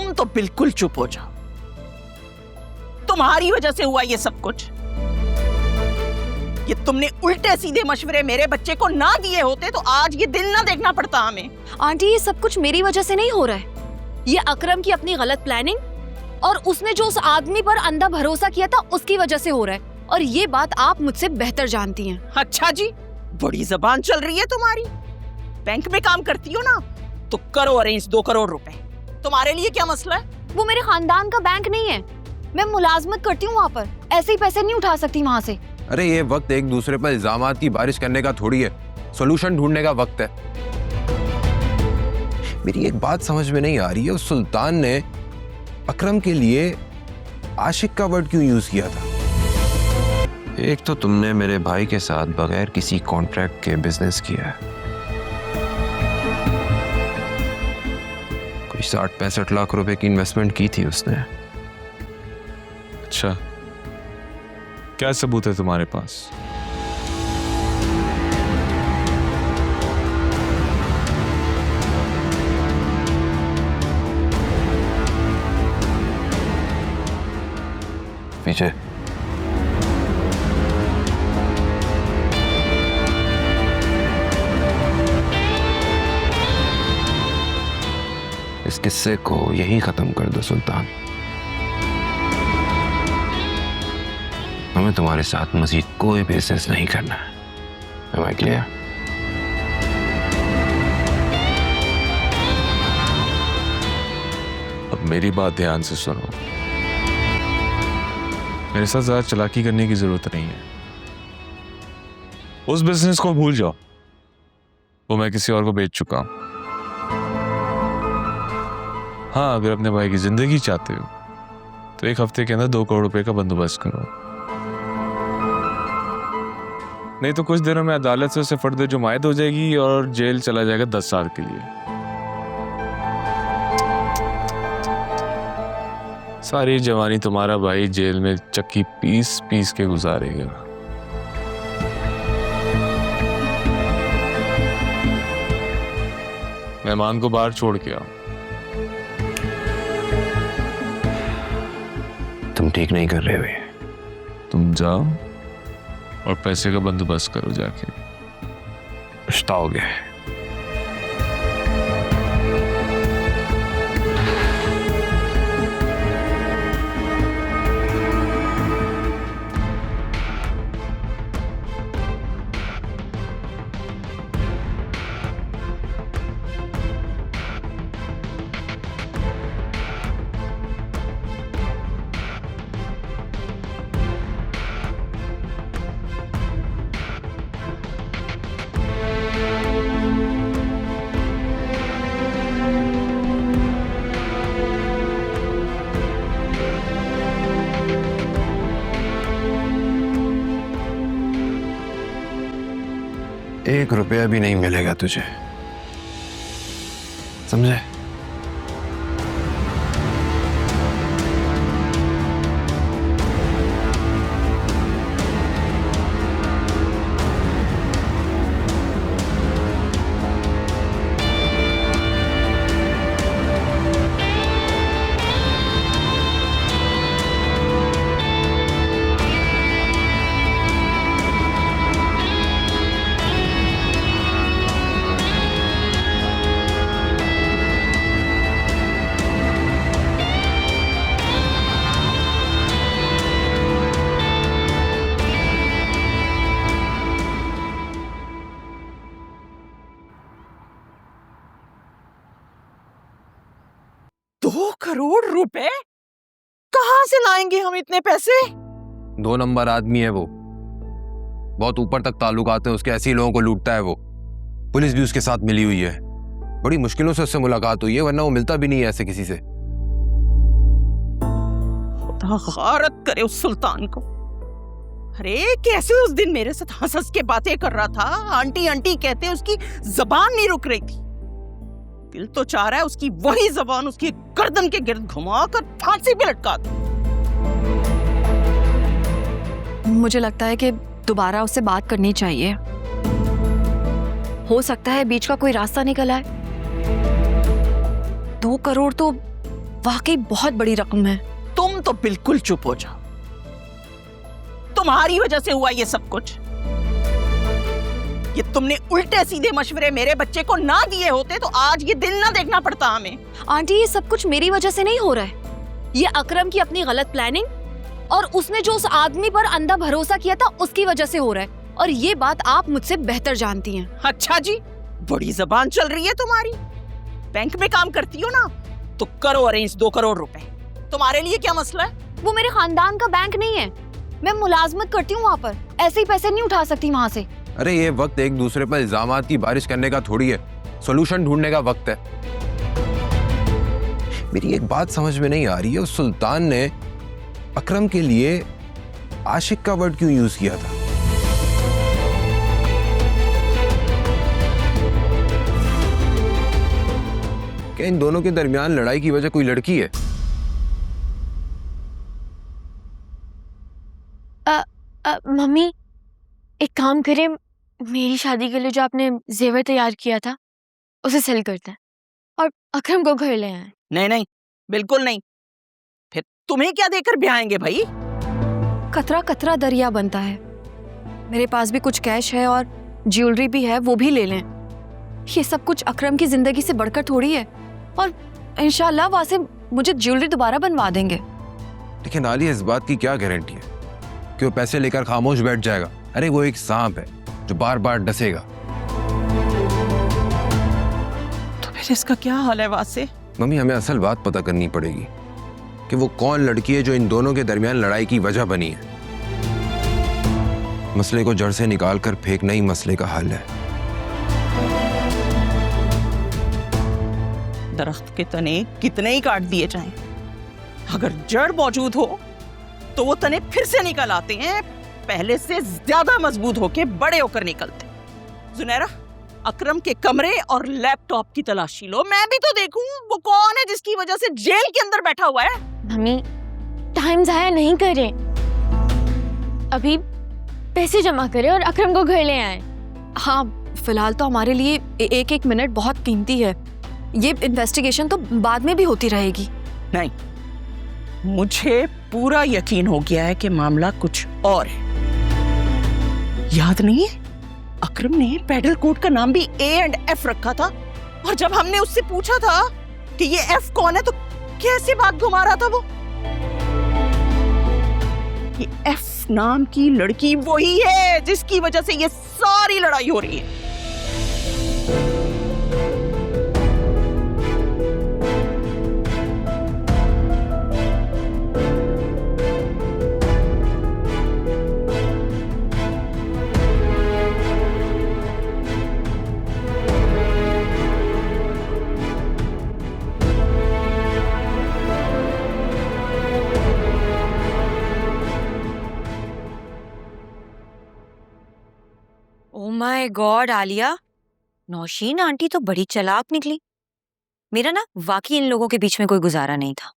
तुम तो बिल्कुल चुप हो जाओ। तुम्हारी वजह से हुआ ये सब कुछ। ये तुमने उल्टे सीधे मशवरे मेरे बच्चे को ना दिए होते तो आज ये दिन ना देखना पड़ता हमें। आंटी, ये सब कुछ मेरी वजह से नहीं हो रहा है। ये अकरम की अपनी गलत प्लानिंग और उसने जो उस आदमी पर अंधा भरोसा किया था उसकी वजह से हो रहा है, और ये बात आप मुझसे बेहतर जानती हैं। अच्छा जी, बड़ी जबान चल रही है तुम्हारी। बैंक में काम करती हो ना, तो करो अरेंज 2 करोड़ रुपए। तुम्हारे लिए क्या मसला है? वो मेरे खानदान का बैंक नहीं है, मैं मुलाजमत करती हूँ वहाँ पर, ऐसे ही पैसे नहीं उठा सकती वहाँ से। अरे ये वक्त एक दूसरे पर इल्जामात की बारिश करने का थोड़ी है, सॉल्यूशन ढूंढने का वक्त है। मेरी एक बात समझ में नहीं आ रही है, उस सुल्तान ने अकरम के लिए आशिक का वर्ड क्यों यूज किया था? एक तो तुमने मेरे भाई के साथ बगैर किसी कॉन्ट्रैक्ट के बिजनेस किया है। कोई 60-65 लाख रुपए की इन्वेस्टमेंट की थी उसने। अच्छा, क्या सबूत है तुम्हारे पास? पीछे इस किस्से को यही खत्म कर दो सुल्तान। हमें तुम्हारे साथ मजीद कोई बिजनेस नहीं करना है। Am I clear? अब मेरी बात ध्यान से सुनो। मेरे साथ ज्यादा चालाकी करने की जरूरत नहीं है। उस बिजनेस को भूल जाओ, वो मैं किसी और को बेच चुका हूं। हाँ, अगर अपने भाई की जिंदगी चाहते हो तो 1 हफ्ते के अंदर 2 करोड़ रुपए का बंदोबस्त करो, नहीं तो कुछ दिनों में अदालत से उसे फर्द जुमायत हो जाएगी और जेल चला जाएगा 10 साल के लिए। सारी जवानी तुम्हारा भाई जेल में चक्की पीस पीस के गुजारेगा। मेहमान को बाहर छोड़ के आओ। तुम ठीक नहीं कर रहे हो। तुम जाओ और पैसे का बंदोबस्त करो जाके। पछताओगे। ₹1 भी नहीं मिलेगा तुझे, समझे? करोड़ रुपए कहां से लाएंगे हम इतने पैसे? 2 नंबर आदमी है वो, बहुत ऊपर तक ताल्लुकात है उसके, ऐसे ही लोगों को लूटता है वो। पुलिस भी उसके साथ मिली हुई है, बड़ी मुश्किलों से उससे मुलाकात हुई है, वरना वो मिलता भी नहीं है ऐसे किसी से। खुदा गारत करे उस सुल्तान को। अरे कैसे उस दिन मेरे साथ हंस हंस के बातें कर रहा था, आंटी आंटी कहते उसकी जबान नहीं रुक रही थी। दिल तो चाह रहा है उसकी वही जबान उसकी गर्दन के गिर्द घुमाकर फांसी पे लटका दूं। मुझे लगता है कि दोबारा उससे बात करनी चाहिए, हो सकता है बीच का कोई रास्ता निकल आए। 2 करोड़ तो वाकई बहुत बड़ी रकम है। तुम तो बिल्कुल चुप हो जाओ। तुम्हारी वजह से हुआ ये सब कुछ। ये तुमने उल्टे सीधे मशवरे मेरे बच्चे को ना दिए होते तो आज ये दिन ना देखना पड़ता हमें। आंटी, ये सब कुछ मेरी वजह से नहीं हो रहा है। ये अकरम की अपनी गलत प्लानिंग और उसने जो उस आदमी पर अंधा भरोसा किया था उसकी वजह से हो रहा है, और ये बात आप मुझसे बेहतर जानती हैं। अच्छा जी, बड़ी जबान चल रही है तुम्हारी। बैंक में काम करती हो ना, तो करो अरेंज 2 करोड़ रुपए। तुम्हारे लिए क्या मसला है? वो मेरे खानदान का बैंक नहीं है, मैं मुलाजमत करती हूँ वहाँ पर, ऐसे ही पैसे नहीं उठा सकती वहाँ से। अरे ये वक्त एक दूसरे पर इल्जामात की बारिश करने का थोड़ी है, सॉल्यूशन ढूंढने का वक्त है। मेरी एक बात समझ में नहीं आ रही है, उस सुल्तान ने अकरम के लिए आशिक का वर्ड क्यों यूज किया था? क्या इन दोनों के दरमियान लड़ाई की वजह कोई लड़की है? मम्मी, एक काम करें, मेरी शादी के लिए जो आपने जेवर तैयार किया था उसे सेल करते हैं और अकरम को घर ले आए। नहीं नहीं, बिल्कुल नहीं। फिर तुम्हें क्या देकर ब्याहेंगे भाई? कतरा कतरा दरिया बनता है। मेरे पास भी कुछ कैश है और ज्वेलरी भी है, वो भी ले लें। ये सब कुछ अकरम की जिंदगी से बढ़कर थोड़ी है, और इंशाल्लाह वहाँ से मुझे ज्वेलरी दोबारा बनवा देंगे। लेकिन आलिया, इस बात की क्या गारंटी है कि वो पैसे लेकर खामोश बैठ जाएगा? अरे वो एक सांप है जो बार बार डसेगा। तो फिर इसका क्या हाल है वासे? मम्मी, हमें असल बात पता करनी पड़ेगी कि वो कौन लड़की है जो इन दोनों के दरमियान लड़ाई की वजह बनी है। मसले को जड़ से निकालकर फेंकना ही मसले का हल है। दरख्त के तने कितने ही काट दिए जाएं, अगर जड़ मौजूद हो तो वो तने फिर से निकल आते हैं, पहले से ज्यादा मजबूत होके बड़े होकर निकलते। जुनैरा, अकरम के कमरे और लैपटॉप की तलाशी लो, मैं भी तो देखूं वो कौन है जिसकी वजह से जेल के अंदर बैठा हुआ है। मम्मी, टाइम जाया नहीं करें, अभी पैसे जमा करें और अकरम को घर ले आए। हाँ, फिलहाल तो हमारे लिए एक एक मिनट बहुत कीमती है। ये इन्वेस्टिगेशन तो बाद में भी होती रहेगी। नहीं, मुझे पूरा यकीन हो गया है कि मामला कुछ और है। याद नहीं है, अकरम ने पेडल कोड का नाम भी A&F रखा था, और जब हमने उससे पूछा था कि ये F कौन है तो कैसे बात घुमा रहा था वो। ये F नाम की लड़की वही है जिसकी वजह से ये सारी लड़ाई हो रही है। Oh my God Alia, Nausheen aunty तो बड़ी चालाक निकली। मेरा ना वाकई इन लोगों के बीच में कोई गुजारा नहीं था।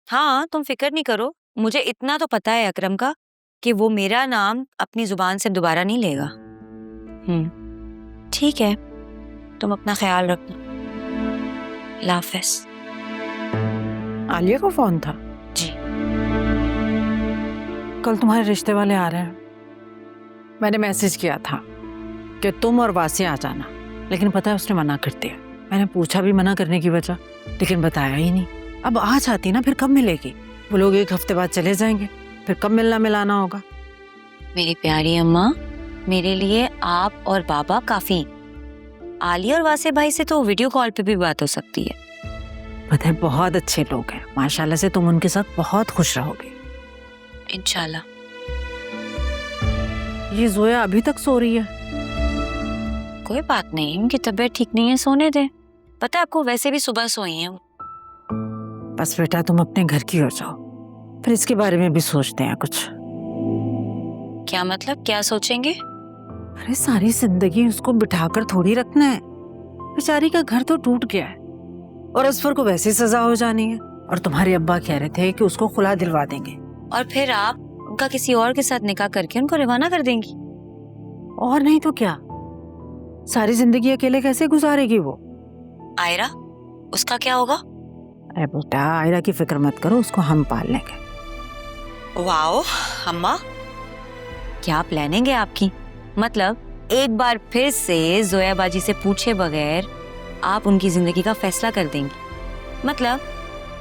हाँ, तुम फिक्र नहीं करो, मुझे इतना तो पता है अकरम का कि वो मेरा नाम अपनी जुबान से दोबारा नहीं लेगा। ठीक है, तुम अपना ख्याल रखना। अल्लाह हाफ़िज़। आलिया को फोन था? जी। कल तुम्हारे रिश्ते वाले आ रहे हैं। मैंने मैसेज किया था कि तुम और वासी आ जाना, लेकिन पता है उसने मना कर दिया। मैंने पूछा भी मना करने की वजह, लेकिन बताया ही नहीं। अब आ जाती ना, फिर कब मिलेगी? वो लोग 1 हफ्ते बाद चले जाएंगे, फिर कब मिलना मिलाना होगा? मेरी प्यारी अम्मा, मेरे लिए आप और बाबा काफी। आलिया और वासे भाई से तो वीडियो कॉल पे भी बात हो सकती है। पता है बहुत अच्छे लोग हैं, माशाल्लाह से तुम उनके साथ बहुत खुश रहोगे इंशाल्लाह। ये जोया अभी तक सो रही है? कोई बात नहीं, उनकी तबीयत ठीक नहीं है, सोने दे। पता है आपको, वैसे भी सुबह सोई हैं वो। बस बेटा तुम अपने घर की हो जाओ, फिर इसके बारे में भी सोचते हैं कुछ। क्या मतलब, क्या सोचेंगे? अरे सारी जिंदगी उसको बिठाकर थोड़ी रखना है। बेचारी का घर तो टूट गया है और असफर को वैसी सजा हो जानी है। और तुम्हारे अब्बा कह रहे थे कि उसको खुला दिलवा देंगे। और फिर आप उनका किसी और के साथ निकाह करके उनको रवाना कर देंगी। और नहीं तो क्या, सारी जिंदगी अकेले कैसे गुजारेगी वो? आयरा, उसका क्या होगा? अरे बेटा आयरा की फिक्र मत करो, उसको हम पाल लेंगे। वाओ अम्मा, क्या प्लानिंग है आपकी। मतलब एक बार फिर से जोया बाजी से पूछे बगैर आप उनकी जिंदगी का फैसला कर देंगी। मतलब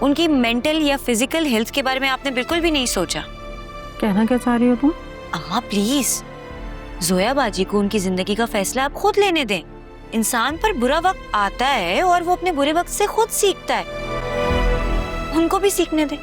उनकी मेंटल या फिजिकल हेल्थ के बारे में आपने बिल्कुल भी नहीं सोचा। कहना क्या चाह रही हो तुम? अम्मा प्लीज, जोया बाजी को उनकी जिंदगी का फैसला आप खुद लेने दें। इंसान पर बुरा वक्त आता है और वो अपने बुरे वक्त से खुद सीखता है, उनको भी सीखने दें।